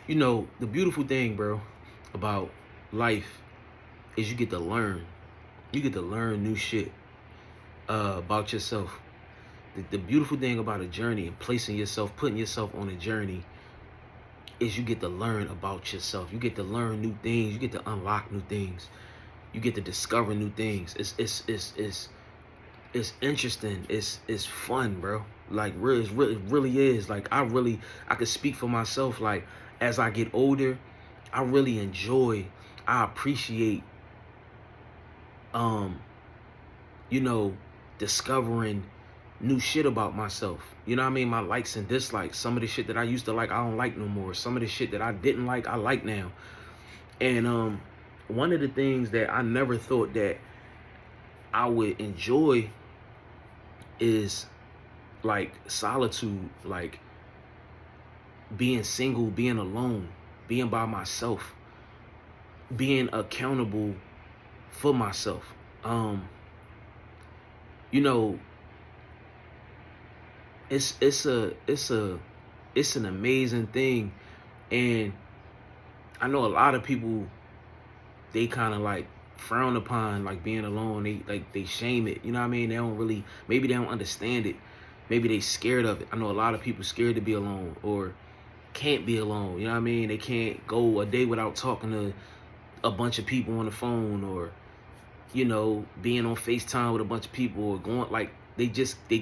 You know, the beautiful thing, bro, about life is you get to learn. You get to learn new shit about yourself. The beautiful thing about a journey and placing yourself, putting yourself on a journey, is you get to learn about yourself. You get to learn new things. You get to unlock new things. You get to discover new things. It's interesting. It's fun, bro. Like really, it really is. Like I could speak for myself. Like as I get older, I really enjoy. I appreciate, um, you know, discovering new shit about myself. You know what I mean? My likes and dislikes. Some of the shit that I used to like, I don't like no more. Some of the shit that I didn't like, I like now. And one of the things that I never thought that I would enjoy is like solitude, like being single, being alone, being by myself, being accountable for myself. Um, you know, it's an amazing thing, and I know a lot of people, they kind of like frown upon like being alone. They shame it. You know what I mean? They don't really, maybe they don't understand it. Maybe they scared of it. I know a lot of people scared to be alone or can't be alone. You know what I mean? They can't go a day without talking to a bunch of people on the phone, or being on FaceTime with a bunch of people, or going like they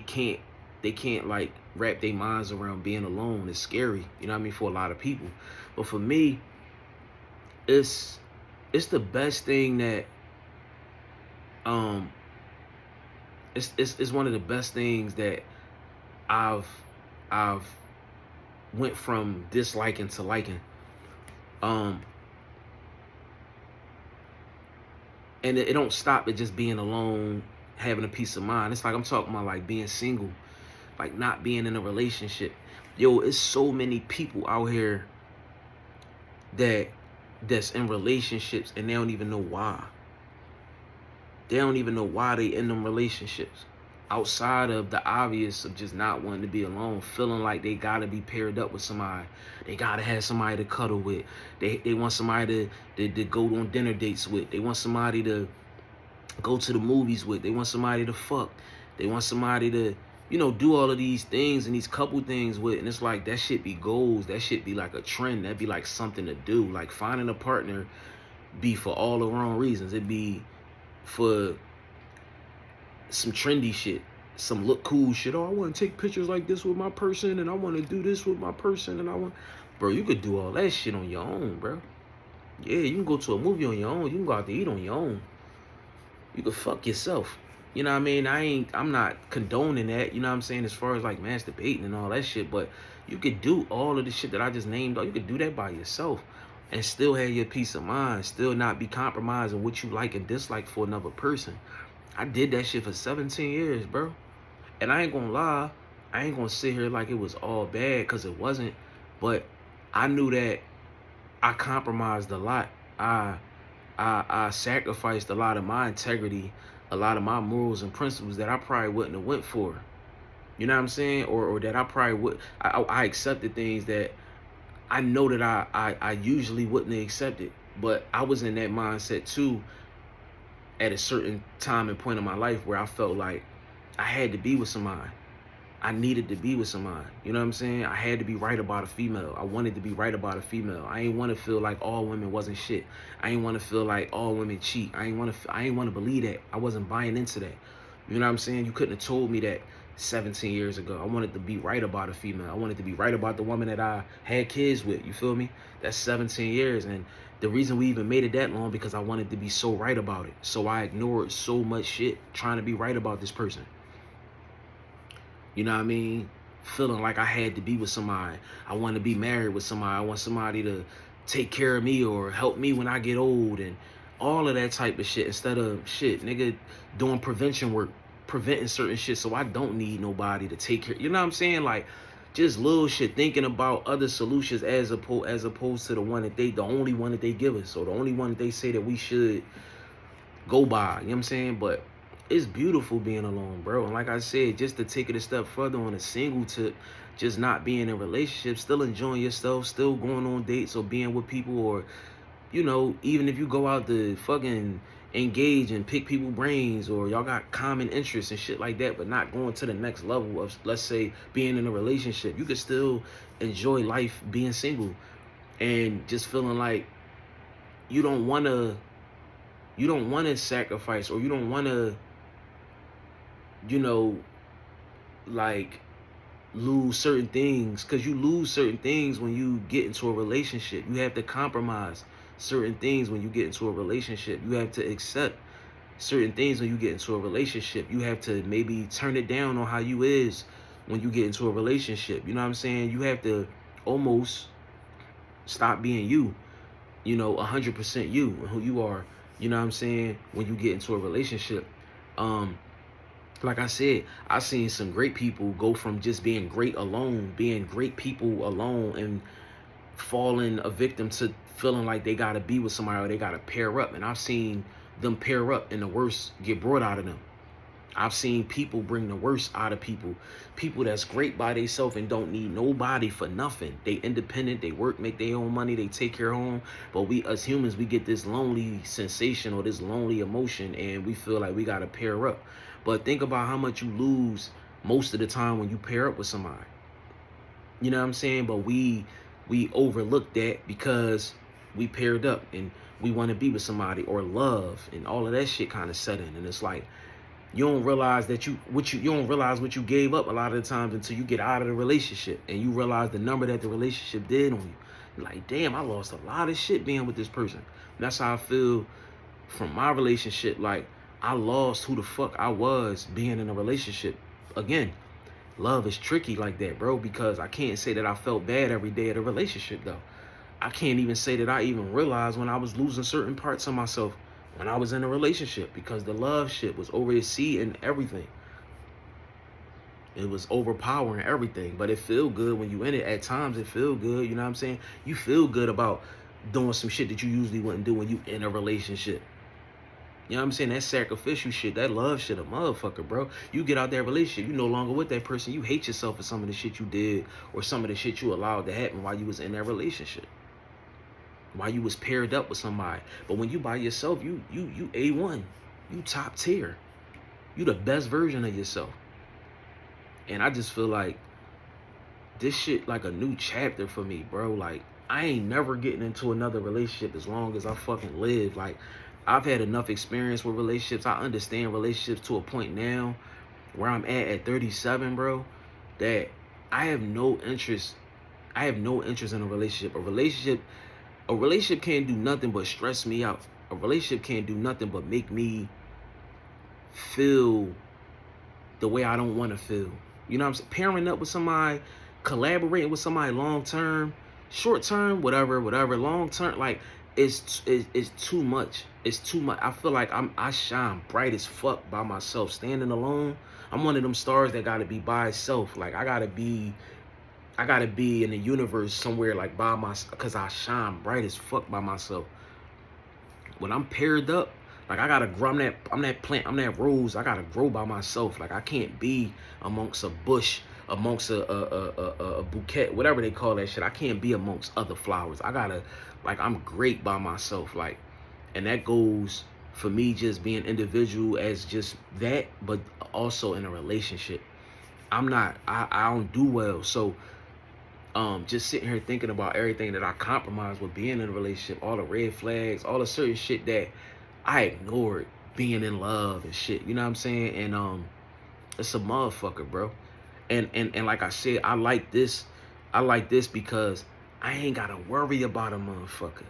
can't like wrap their minds around being alone. It's scary, you know what I mean, for a lot of people. But for me, it's it's the best thing that um it's one of the best things that I've I've went from disliking to liking. Um and it don't stop at just being alone, having a peace of mind. It's like I'm talking about like being single, like not being in a relationship. Yo, it's so many people out here that that's in relationships and they don't even know why. They don't even know why they in them relationships. Outside of the obvious of just not wanting to be alone, feeling like they gotta be paired up with somebody. They gotta have somebody to cuddle with. They want somebody to go on dinner dates with. They want somebody to go to the movies with. They want somebody to fuck. They want somebody to, do all of these things and these couple things with. And it's like that shit be goals. That shit be like a trend. That be like something to do. Like finding a partner be for all the wrong reasons. It be for some trendy shit, some look cool shit. Oh, I want to take pictures like this with my person, and I want to do this with my person, and bro, you could do all that shit on your own, bro. Yeah, you can go to a movie on your own. You can go out to eat on your own. You could fuck yourself. You know what I mean? I'm not condoning that, you know what I'm saying, as far as like masturbating and all that shit, but you could do all of the shit that I just named. You could do that by yourself and still have your peace of mind, still not be compromising what you like and dislike for another person. I did that shit for 17 years, bro. And I ain't gonna lie, I ain't gonna sit here like it was all bad, because it wasn't. But I knew that I compromised a lot. I sacrificed a lot of my integrity, a lot of my morals and principles that I probably wouldn't have went for. You know what I'm saying? Or that I probably would. I accepted things that I know that I usually wouldn't have accepted. But I was in that mindset too at a certain time and point in my life where I felt like I had to be with somebody. I needed to be with somebody. You know what I'm saying? I had to be right about a female. I wanted to be right about a female. I ain't want to feel like all women wasn't shit. I ain't want to feel like all women cheat. I ain't want to believe that. I wasn't buying into that. You know what I'm saying? You couldn't have told me that 17 years ago. I wanted to be right about a female. I wanted to be right about the woman that I had kids with. You feel me? That's 17 years. And the reason we even made it that long, because I wanted to be so right about it. So I ignored so much shit trying to be right about this person. You know what I mean? Feeling like I had to be with somebody. I want to be married with somebody. I want somebody to take care of me or help me when I get old, and all of that type of shit, instead of shit, nigga, doing prevention work, preventing certain shit so I don't need nobody to take care. You know what I'm saying? Like just little shit, thinking about other solutions as opposed to the only one that they give us, or the only one that they say that we should go by. You know what I'm saying? But it's beautiful being alone, bro. And like I said, just to take it a step further on a single tip, just not being in a relationship, still enjoying yourself, still going on dates or being with people, or, you know, even if you go out to fucking engage and pick people brains, or y'all got common interests and shit like that, but not going to the next level of, let's say, being in a relationship, you could still enjoy life being single and just feeling like you don't want to sacrifice, or you don't want to, you know, like lose certain things, because you lose certain things when you get into a relationship. You have to compromise certain things when you get into a relationship. You have to accept certain things when you get into a relationship. You have to maybe turn it down on how you is when you get into a relationship. You know what I'm saying? You have to almost stop being you, 100% you, who you are, you know what I'm saying, when you get into a relationship. Like I said, I've seen some great people go from just being great alone, being great people alone, and falling a victim to feeling like they gotta be with somebody or they gotta pair up. And I've seen them pair up and the worst get brought out of them. I've seen people bring the worst out of people. People that's great by themselves and don't need nobody for nothing. They independent, they work, make their own money, they take care of home. But we as humans, we get this lonely sensation or this lonely emotion, and we feel like we gotta pair up. But think about how much you lose most of the time when you pair up with somebody. You know what I'm saying? But we overlook that because we paired up and we want to be with somebody, or love and all of that shit kind of set in. And it's like, you don't realize that you don't realize what you gave up a lot of the times until you get out of the relationship and you realize the number that the relationship did on you. You're like, damn, I lost a lot of shit being with this person. And that's how I feel from my relationship. Like, I lost who the fuck I was being in a relationship. Again, love is tricky like that, bro, because I can't say that I felt bad every day of the relationship, though. I can't even say that I even realized when I was losing certain parts of myself when I was in a relationship, because the love shit was overseeing everything. It was overpowering everything. But it feel good when you in it. At times it feel good, you know what I'm saying? You feel good about doing some shit that you usually wouldn't do when you in a relationship. You know what I'm saying? That sacrificial shit, that love shit, a motherfucker, bro. You get out that relationship, you no longer with that person. You hate yourself for some of the shit you did or some of the shit you allowed to happen while you was in that relationship, while you was paired up with somebody. But when you by yourself, you A1. You top tier. You the best version of yourself. And I just feel like this shit like a new chapter for me, bro. Like, I ain't never getting into another relationship as long as I fucking live. Like, I've had enough experience with relationships. I understand relationships to a point now where I'm at 37, bro, that I have no interest in a relationship. A relationship can't do nothing but stress me out. A relationship can't do nothing but make me feel the way I don't want to feel. You know what I'm saying? Pairing up with somebody, collaborating with somebody long term, short term, whatever, long term, like, it's too much. It's too much. I feel like I shine bright as fuck by myself. Standing alone, I'm one of them stars that gotta be by itself. Like, I gotta be in the universe somewhere, like, by myself, because I shine bright as fuck by myself. When I'm paired up, like, I gotta grow. I'm that plant. I'm that rose. I gotta grow by myself. Like, I can't be amongst a bush, amongst a bouquet, whatever they call that shit. I can't be amongst other flowers. I gotta, like, I'm great by myself. Like, and that goes for me just being individual as just that, but also in a relationship. I don't do well. So just sitting here thinking about everything that I compromised with being in a relationship, all the red flags, all the certain shit that I ignored being in love and shit. You know what I'm saying? And it's a motherfucker, bro. And like I said, I like this because I ain't gotta worry about a motherfucker.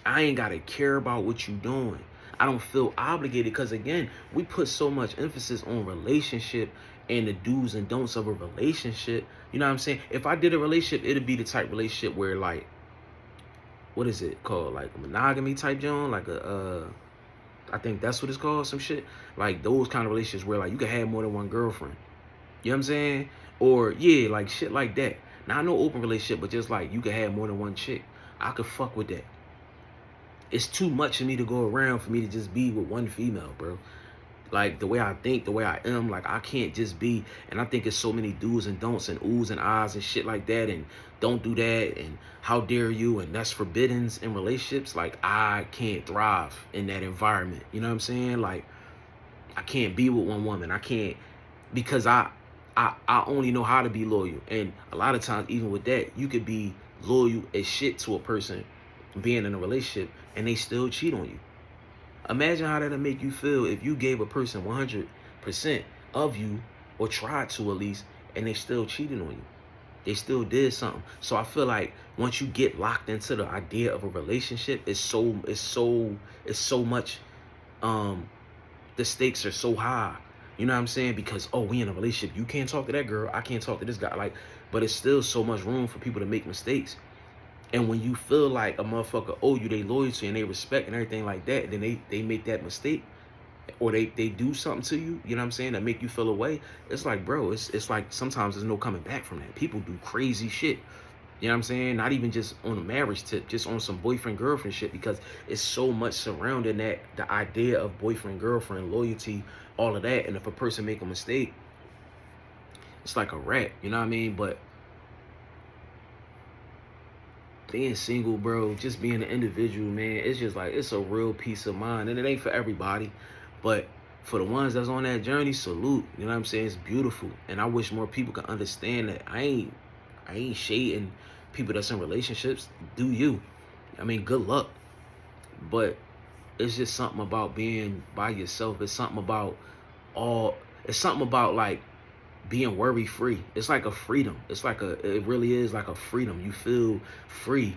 I ain't gotta care about what you doing. I don't feel obligated, because again, we put so much emphasis on relationship and the do's and don'ts of a relationship. You know what I'm saying? If I did a relationship, it'd be the type of relationship where, like, what is it called? Like a monogamy type joint, like I think that's what it's called, some shit. Like those kind of relationships where, like, you can have more than one girlfriend. You know what I'm saying? Or yeah, like shit like that. Not no open relationship, but just like you can have more than one chick. I could fuck with that. It's too much for me to go around for me to just be with one female, bro. Like the way I think, the way I am, like I can't just be. And I think it's so many do's and don'ts and oohs and ahs and shit like that, and don't do that, and how dare you, and that's forbiddens in relationships. Like I can't thrive in that environment. You know what I'm saying? Like I can't be with one woman. I can't, because I only know how to be loyal. And a lot of times, even with that, you could be loyal as shit to a person being in a relationship and they still cheat on you. Imagine how that'll make you feel if you gave a person 100% of you, or tried to at least, and they still cheated on you. They still did something. So I feel like once you get locked into the idea of a relationship, it's so much, um the stakes are so high. You know what I'm saying? Because, oh, we in a relationship. You can't talk to that girl. I can't talk to this guy. Like, but it's still so much room for people to make mistakes. And when you feel like a motherfucker owe you they loyalty and they respect and everything like that, then they make that mistake, or they do something to you, you know what I'm saying, that make you feel away. It's like, bro, it's like sometimes there's no coming back from that. People do crazy shit. You know what I'm saying? Not even just on a marriage tip, just on some boyfriend girlfriend shit, because it's so much surrounding that, the idea of boyfriend girlfriend loyalty, all of that. And if a person make a mistake, it's like a wrap. You know what I mean? But being single, bro, just being an individual, man, it's just like, it's a real peace of mind. And it ain't for everybody, but for the ones that's on that journey, salute. You know what I'm saying? It's beautiful. And I wish more people could understand that. I ain't shading people that's in relationships. Do you? I mean, good luck. But it's just something about being by yourself. It's something about like being worry free. It's like a freedom. It really is like a freedom. You feel free.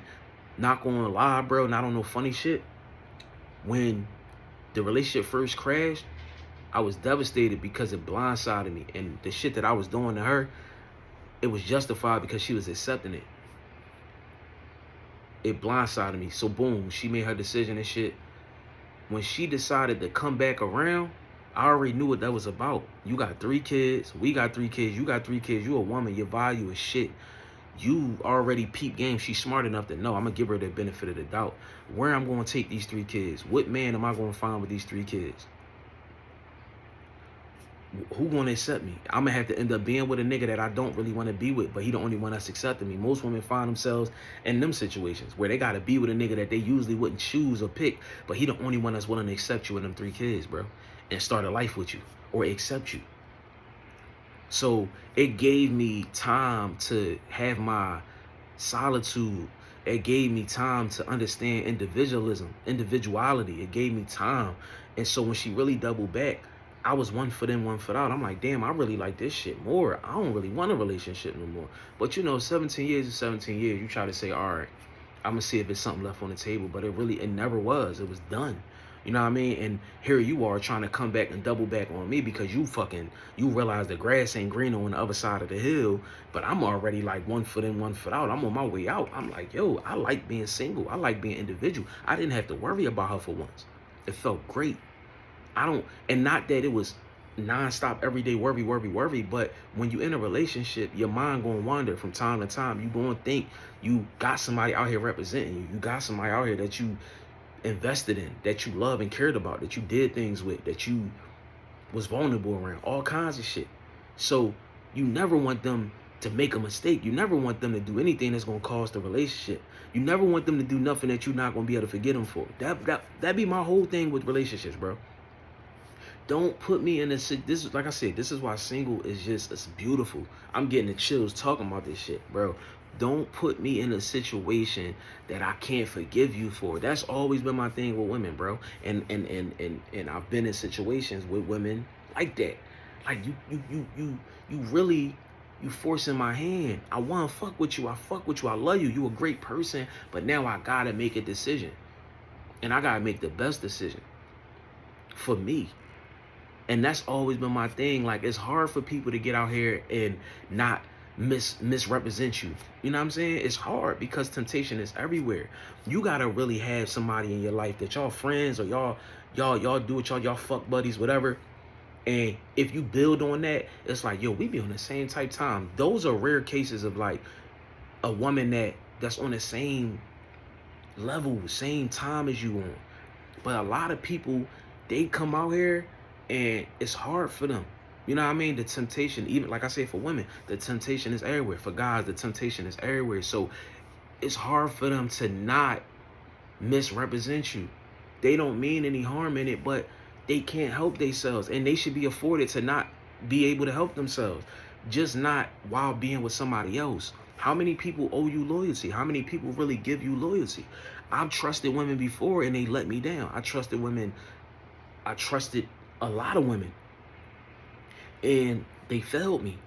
Not gonna lie, bro, not on no funny shit. When the relationship first crashed, I was devastated because it blindsided me. And the shit that I was doing to her, it was justified because she was accepting it. It blindsided me. So boom, she made her decision and shit. When she decided to come back around, I already knew what that was about. You got 3 kids, we got 3 kids, you got 3 kids, you a woman, your value is shit. You already peep game. She's smart enough to know I'm gonna give her the benefit of the doubt. Where I'm gonna take these 3 kids? What man am I gonna find with these 3 kids? Who gonna accept me? I'm gonna have to end up being with a nigga that I don't really want to be with, but he the only one that's accepting me. Most women find themselves in them situations where they gotta be with a nigga that they usually wouldn't choose or pick, but he the only one that's willing to accept you and them 3 kids, bro, and start a life with you or accept you. So it gave me time to have my solitude. It gave me time to understand individuality. It gave me time. And so when she really doubled back, I was 1 foot in, 1 foot out. I'm like, damn, I really like this shit more. I don't really want a relationship no more. But 17 years is 17 years. You try to say, all right, I'm gonna see if there's something left on the table. But it never was. It was done. You know what I mean? And here you are trying to come back and double back on me because you realize the grass ain't greener on the other side of the hill. But I'm already like 1 foot in, 1 foot out. I'm on my way out. I'm like, yo, I like being single. I like being individual. I didn't have to worry about her for once. It felt great. And not that it was nonstop everyday worry, but when you in a relationship, your mind gonna wander from time to time. You gonna think you got somebody out here representing you. You got somebody out here that you invested in, that you love and cared about, that you did things with, that you was vulnerable around, all kinds of shit. So you never want them to make a mistake. You never want them to do anything that's gonna cause the relationship. You never want them to do nothing that you're not gonna be able to forget them for. That be my whole thing with relationships, bro. Don't put me in this is, like I said, this is why single is just, it's beautiful. I'm getting the chills talking about this shit, bro. Don't put me in a situation that I can't forgive you for. That's always been my thing with women, bro. And I've been in situations with women like that. Like you really, you forcing my hand. I wanna fuck with you. I fuck with you. I love you. You a great person. But now I gotta make a decision. And I gotta make the best decision for me. And that's always been my thing. Like, it's hard for people to get out here and not misrepresent you. You know what I'm saying? It's hard because temptation is everywhere. You gotta really have somebody in your life that y'all friends, or y'all do it, y'all fuck buddies, whatever. And if you build on that, it's like, yo, we be on the same type time. Those are rare cases of like a woman that's on the same level, same time as you on. But a lot of people, they come out here And it's hard for them. You know what I mean? The temptation, even like I say for women, the temptation is everywhere. For guys, the temptation is everywhere. So it's hard for them to not misrepresent you. They don't mean any harm in it, but they can't help themselves. And they should be afforded to not be able to help themselves. Just not while being with somebody else. How many people owe you loyalty? How many people really give you loyalty? I've trusted women before and they let me down. I trusted a lot of women and they failed me.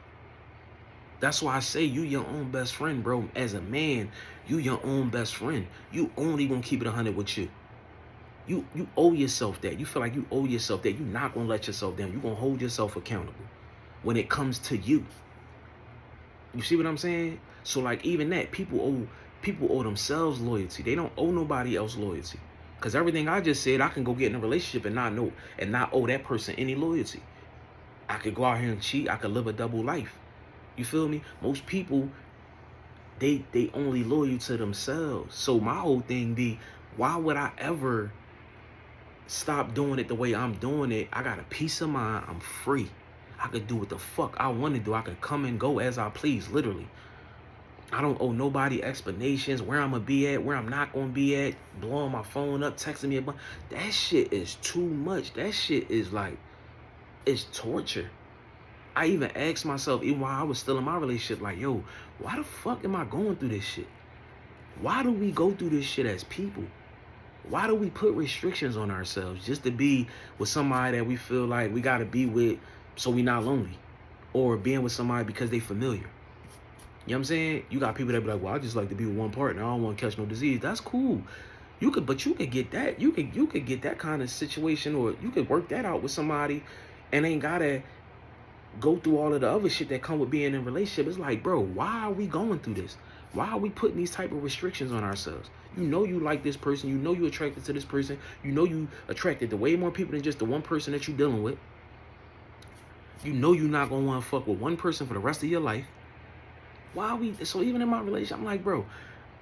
That's why I say you your own best friend, bro. As a man, you your own best friend. You only gonna keep it 100 with you. You owe yourself that. You feel like you owe yourself that. You're not gonna let yourself down. You're gonna hold yourself accountable when it comes to you. You see what I'm saying? So like even that, people owe themselves loyalty. They don't owe nobody else loyalty. Cause everything I just said, I can go get in a relationship and not owe that person any loyalty. I could go out here and cheat. I could live a double life. You feel me? Most people, they only loyal to themselves. So my whole thing be, why would I ever stop doing it the way I'm doing it? I got a peace of mind. I'm free. I could do what the fuck I want to do. I could come and go as I please, literally. I don't owe nobody explanations where I'm going to be at, where I'm not going to be at, blowing my phone up, texting me a bunch. That shit is too much. That shit is like, it's torture. I even asked myself, even while I was still in my relationship, like, yo, why the fuck am I going through this shit? Why do we go through this shit as people? Why do we put restrictions on ourselves just to be with somebody that we feel like we got to be with so we not lonely? Or being with somebody because they familiar? You know what I'm saying? You got people that be like, well, I just like to be with one partner. I don't want to catch no disease. That's cool. But you could get that. You could get that kind of situation, or you could work that out with somebody and ain't gotta go through all of the other shit that come with being in a relationship. It's like, bro, why are we going through this? Why are we putting these type of restrictions on ourselves? You know you like this person. You know you attracted to this person. You know you attracted to way more people than just the one person that you dealing with. You know you're not going to want to fuck with one person for the rest of your life. Why are we... So even in my relationship, I'm like, bro,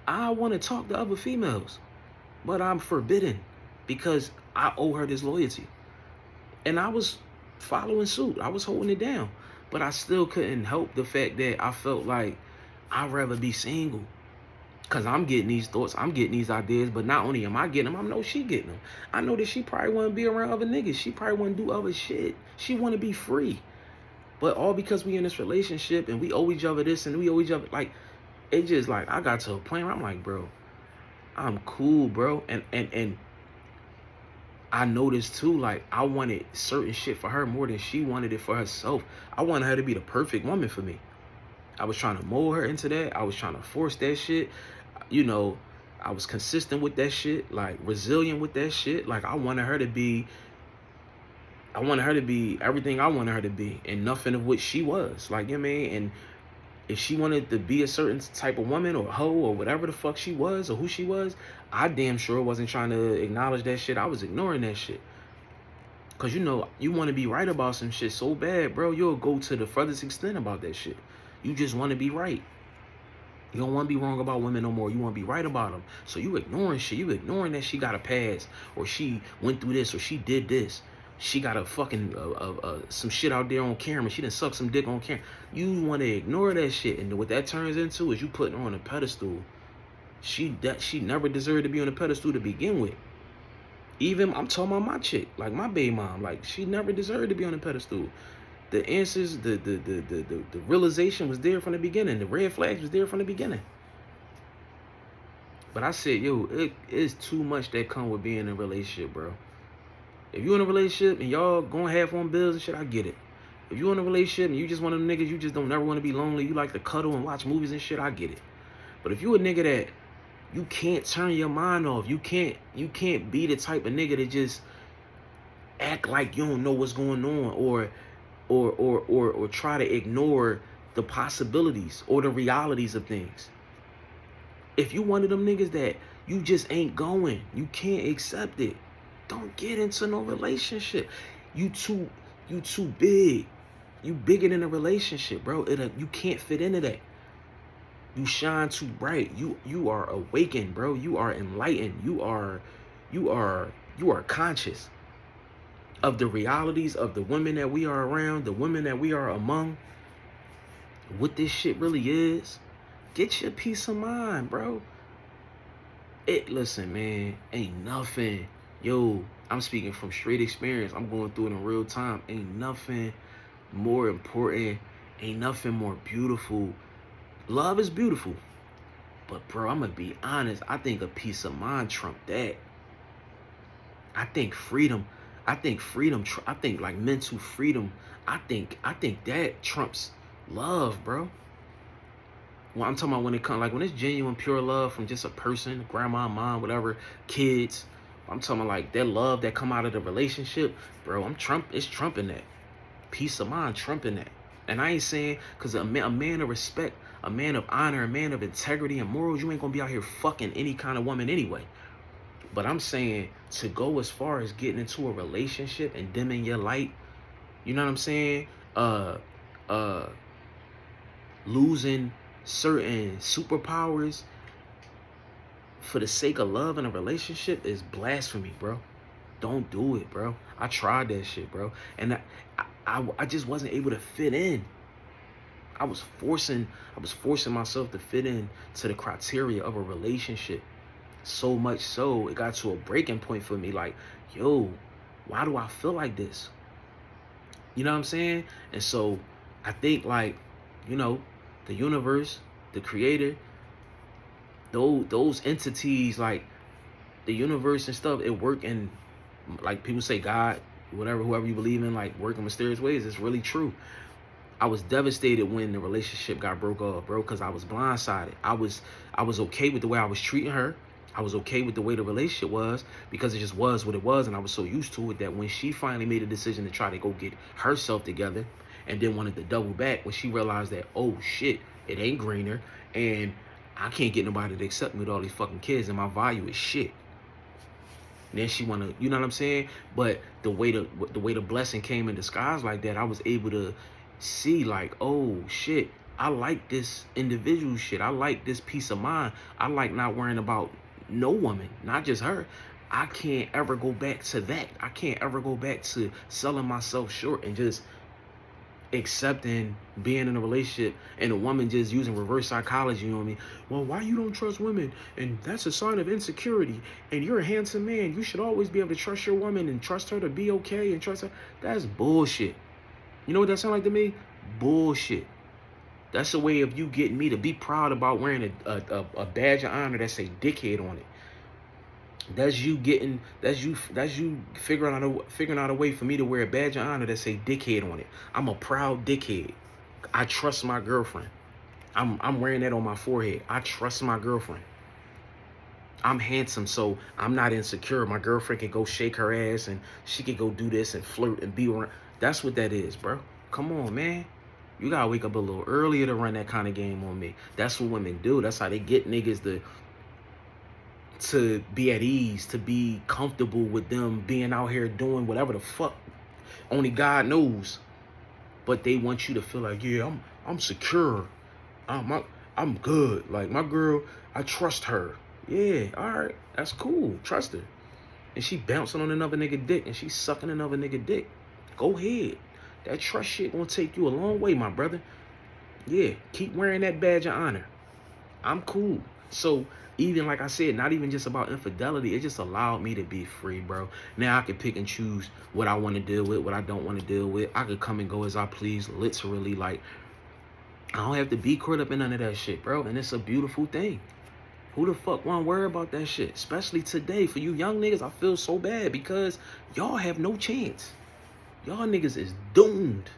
I want to talk to other females, but I'm forbidden because I owe her this loyalty. And I was following suit. I was holding it down. But I still couldn't help the fact that I felt like I'd rather be single. Because I'm getting these thoughts. I'm getting these ideas. But not only am I getting them, I know she getting them. I know that she probably want to be around other niggas. She probably want to do other shit. She want to be free. But all because we in this relationship and we owe each other this and we owe each other, like, it just like, I got to a point where I'm like, bro, I'm cool, bro. And I noticed too, like, I wanted certain shit for her more than she wanted it for herself. I wanted her to be the perfect woman for me. I was trying to mold her into that. I was trying to force that shit. You know, I was consistent with that shit, like resilient with that shit. Like I wanted her to be everything I wanted her to be and nothing of what she was. Like, you know what I mean? And if she wanted to be a certain type of woman or hoe or whatever the fuck she was or who she was, I damn sure wasn't trying to acknowledge that shit. I was ignoring that shit. Because, you know, you want to be right about some shit so bad, bro, you'll go to the furthest extent about that shit. You just want to be right. You don't want to be wrong about women no more. You want to be right about them. So you ignoring shit. You ignoring that she got a pass or she went through this or she did this. She got a fucking some shit out there on camera. She done sucked some dick on camera. You want to ignore that shit, and what that turns into is you putting her on a pedestal. She never deserved to be on a pedestal to begin with. Even I'm talking about my chick, like my baby mom, like she never deserved to be on a pedestal. The answers, the realization was there from the beginning. The red flags was there from the beginning. But I said, yo, it is too much that come with being in a relationship, bro. If you're in a relationship and y'all going half on bills and shit, I get it. If you're in a relationship and you just one of them niggas, you just don't never want to be lonely, you like to cuddle and watch movies and shit, I get it. But if you a nigga that you can't turn your mind off, you can't be the type of nigga that just act like you don't know what's going on or try to ignore the possibilities or the realities of things. If you one of them niggas that you just ain't going, you can't accept it, don't get into no relationship. You too big. You bigger than a relationship, bro. You can't fit into that. You shine too bright. You are awakened, bro. You are enlightened. You are conscious. of the realities of the women that we are around, the women that we are among, what this shit really is, get your peace of mind, bro. Listen, man, ain't nothing. Yo, I'm speaking from straight experience. I'm going through it in real time. Ain't nothing more important. Ain't nothing more beautiful. Love is beautiful. But, bro, I'm going to be honest. I think a peace of mind trumped that. I think freedom. I think like mental freedom. I think that trumps love, bro. Well, I'm talking about when it comes, like when it's genuine, pure love from just a person, grandma, mom, whatever, kids. I'm talking about like that love that come out of the relationship, bro. It's trumping that. Peace of mind trumping that. And I ain't saying, because a man of respect, a man of honor, a man of integrity and morals, you ain't gonna be out here fucking any kind of woman anyway. But I'm saying to go as far as getting into a relationship and dimming your light, you know what I'm saying? Losing certain superpowers for the sake of love in a relationship is blasphemy, bro. Don't do it, bro. I tried that shit, bro. And I just wasn't able to fit in. I was forcing myself to fit in to the criteria of a relationship. So much so, it got to a breaking point for me. Like, yo, why do I feel like this? You know what I'm saying? And so I think, like, you know, the universe, the creator, those entities, like the universe and stuff, it work in, like people say God, whoever you believe in, like work in mysterious ways. It's really true. I was devastated when the relationship got broke off, bro, because I was blindsided. I was okay with the way I was treating her. I was okay with the way the relationship was because it just was what it was, and I was so used to it that when she finally made a decision to try to go get herself together and then wanted to double back, when she realized that, oh shit, it ain't greener, and I can't get nobody to accept me with all these fucking kids, and my value is shit. And then she wanna, you know what I'm saying? But the way the blessing came in disguise like that, I was able to see like, oh shit, I like this individual shit. I like this peace of mind. I like not worrying about no woman, not just her. I can't ever go back to that. I can't ever go back to selling myself short and just accepting being in a relationship and a woman just using reverse psychology, you know what I mean? Well, why you don't trust women? And that's a sign of insecurity. And you're a handsome man. You should always be able to trust your woman and trust her to be okay and trust her. That's bullshit. You know what that sounds like to me? Bullshit. That's a way of you getting me to be proud about wearing a badge of honor that say dickhead on it. That's you figuring out a way for me to wear a badge of honor that say dickhead on it. I'm a proud dickhead. I trust my girlfriend. I'm wearing that on my forehead. I trust my girlfriend. I'm handsome, so I'm not insecure. My girlfriend can go shake her ass and she can go do this and flirt and be around. That's what that is, bro. Come on, man. You gotta wake up a little earlier to run that kind of game on me. That's what women do. That's how they get niggas to be at ease, to be comfortable with them being out here doing whatever the fuck only God knows. But they want you to feel like, yeah, I'm secure. I'm good. Like my girl, I trust her. Yeah, all right, that's cool. Trust her. And she bouncing on another nigga dick and she sucking another nigga dick. Go ahead. That trust shit gonna take you a long way, my brother. Yeah, keep wearing that badge of honor. I'm cool. So even like I said, not even just about infidelity, it just allowed me to be free, bro. Now I can pick and choose what I want to deal with, what I don't want to deal with. I could come and go as I please, literally. Like, I don't have to be caught up in none of that shit, bro. And it's a beautiful thing. Who the fuck want to worry about that shit? Especially today. For you young niggas, I feel so bad because y'all have no chance. Y'all niggas is doomed.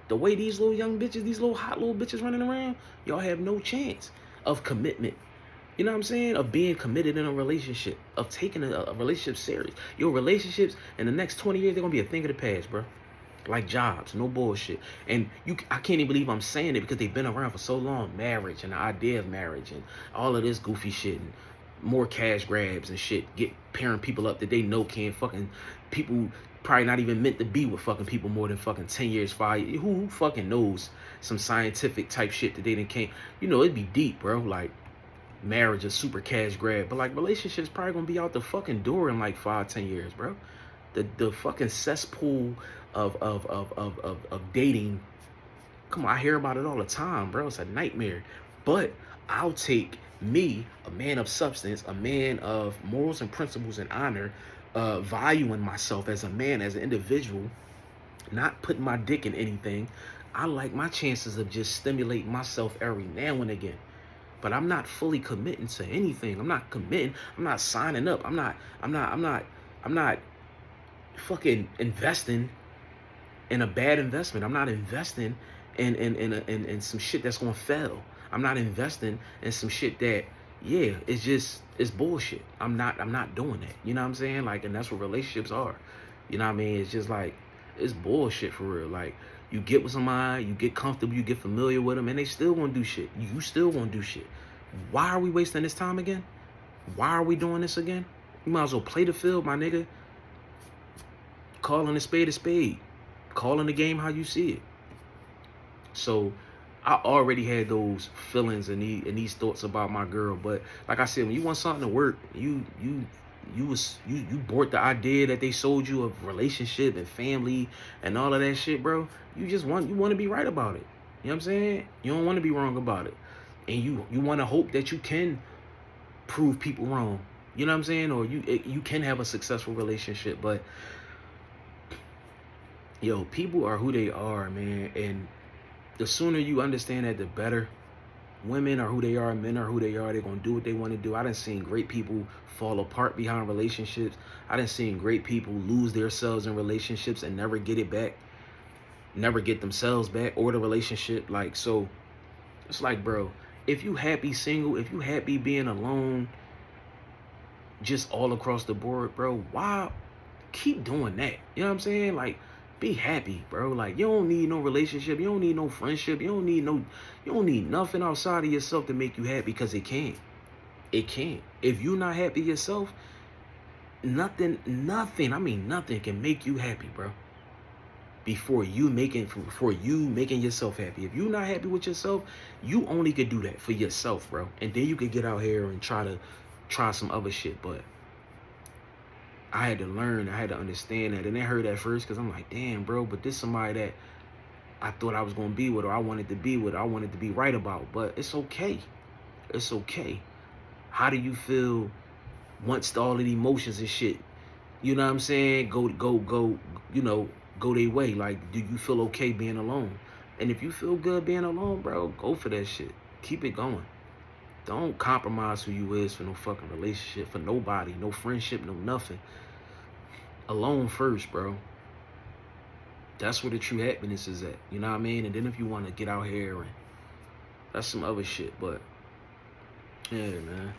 The way these little young bitches, these little hot little bitches running around, y'all have no chance of commitment. You know what I'm saying? Of being committed in a relationship, of taking a relationship serious. Your relationships in the next 20 years, they're going to be a thing of the past, bro. Like jobs, no bullshit. And I can't even believe I'm saying it because they've been around for so long. Marriage and the idea of marriage and all of this goofy shit and more cash grabs and shit. Pairing people up that they know can't fucking, people probably not even meant to be with fucking people more than fucking 10 years, 5 years. Who fucking knows some scientific type shit that they didn't can't, you know, it'd be deep, bro. Like, marriage is super cash grab, but like relationships probably gonna be out the fucking door in like 5-10 years, bro. the fucking cesspool of dating. Come on, I hear about it all the time, bro. It's a nightmare. But I'll take me, a man of substance, a man of morals and principles and honor, valuing myself as a man, as an individual, not putting my dick in anything. I like my chances of just stimulating myself every now and again. But I'm not fully committing to anything. I'm not committing. I'm not signing up. I'm not fucking investing in a bad investment. I'm not investing in some shit that's gonna fail. I'm not investing in some shit that, yeah, it's bullshit. I'm not doing that. You know what I'm saying? Like, and that's what relationships are. You know what I mean? It's just like, it's bullshit for real. Like, you get with somebody, you get comfortable, you get familiar with them, and they still won't do shit. You still won't do shit. Why are we wasting this time again? Why are we doing this again? You might as well play the field, my nigga. Calling a spade a spade. Calling the game how you see it. So I already had those feelings and these thoughts about my girl. But like I said, when you want something to work, you bought the idea that they sold you of relationship and family and all of that shit, bro. You want to be right about it. You know what I'm saying? You don't want to be wrong about it. And you want to hope that you can prove people wrong. You know what I'm saying? Or you can have a successful relationship. But yo, people are who they are, man. And the sooner you understand that, the better. Women are who they are, men are who they are. They're gonna do what they want to do. I done seen great people fall apart behind relationships. I done seen great people lose themselves in relationships and never get it back, never get themselves back or the relationship. Like, so it's like, bro, if you happy single, if you happy being alone, just all across the board, bro, why keep doing that? You know what I'm saying? Like, be happy, bro. Like, you don't need no relationship, you don't need no friendship, you don't need nothing outside of yourself to make you happy, because it can't. It can't. If you're not happy yourself, nothing can make you happy, bro. Before you making yourself happy. If you're not happy with yourself, you only could do that for yourself, bro. And then you could get out here and try some other shit. But I had to learn, I had to understand that. And I heard that first because I'm like, damn, bro, but this somebody that I thought I was going to be with, or I wanted to be with, or I wanted to be right about. But it's okay. It's okay. How do you feel once all of the emotions and shit, you know what I'm saying, go, you know, go their way? Like, do you feel okay being alone? And if you feel good being alone, bro, go for that shit. Keep it going. Don't compromise who you is for no fucking relationship, for nobody, no friendship, no nothing. Alone first, bro. That's where the true happiness is at. You know what I mean? And then if you want to get out here, and that's some other shit. But yeah, man.